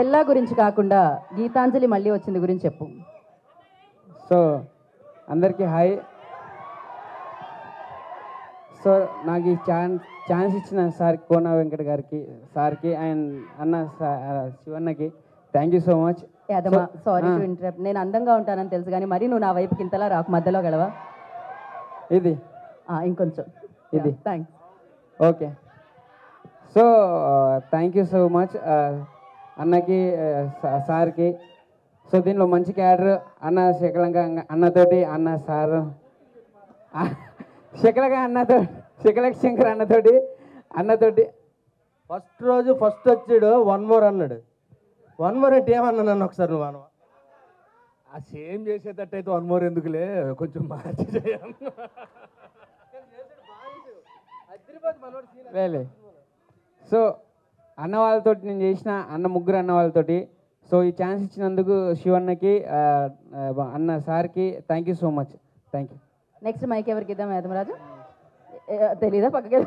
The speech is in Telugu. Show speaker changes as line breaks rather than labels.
బెల్లా గురించి కాకుండా గీతాంజలి మళ్ళీ వచ్చింది గురించి చెప్పు.
సో అందరికీ హాయ్. సో నాకు ఈ ఛాన్స్ ఇచ్చిన సార్ కోన వెంకట గారికి, సార్కి అండ్ అన్న శివన్నకి thank you so much.
Yadamma sorry to interrupt. నేను అందంగా ఉంటానని తెలుసు కానీ మరి నువ్వు నా వైపుకి ఇంతలా రాకు, మధ్యలో గలవా.
ఇది
ఇంకొంచెం
ఇది
thanks.
Okay. So thank you so much అన్నకి, సార్కి. సో దీనిలో మంచి క్యారెక్టర్ అన్న శకలంగా అన్నతోటి, అన్న సార్ శకలగా అన్నతో, శకలక శంకర్ అన్నతోటి
ఫస్ట్ రోజు ఫస్ట్ వచ్చాడు 1 more అన్నాడు. 1 more అంటే ఏమన్నా నన్ను ఒకసారి నువ్వు అన్న
ఆ సేమ్ చేసేటట్టయితే 1 more ఎందుకులే, కొంచెం మార్చి చేయాలి.
వేలే. సో అన్న వాళ్ళతోటి నేను చేసిన ముగ్గురు అన్న వాళ్ళతోటి. సో ఈ ఛాన్స్ ఇచ్చినందుకు శివన్నకి, అన్న సార్కి thank you so much. Thank you.
Next mike ఎవరికి ఇద్దాం యాదమరాజు? తెలీదా పక్కకి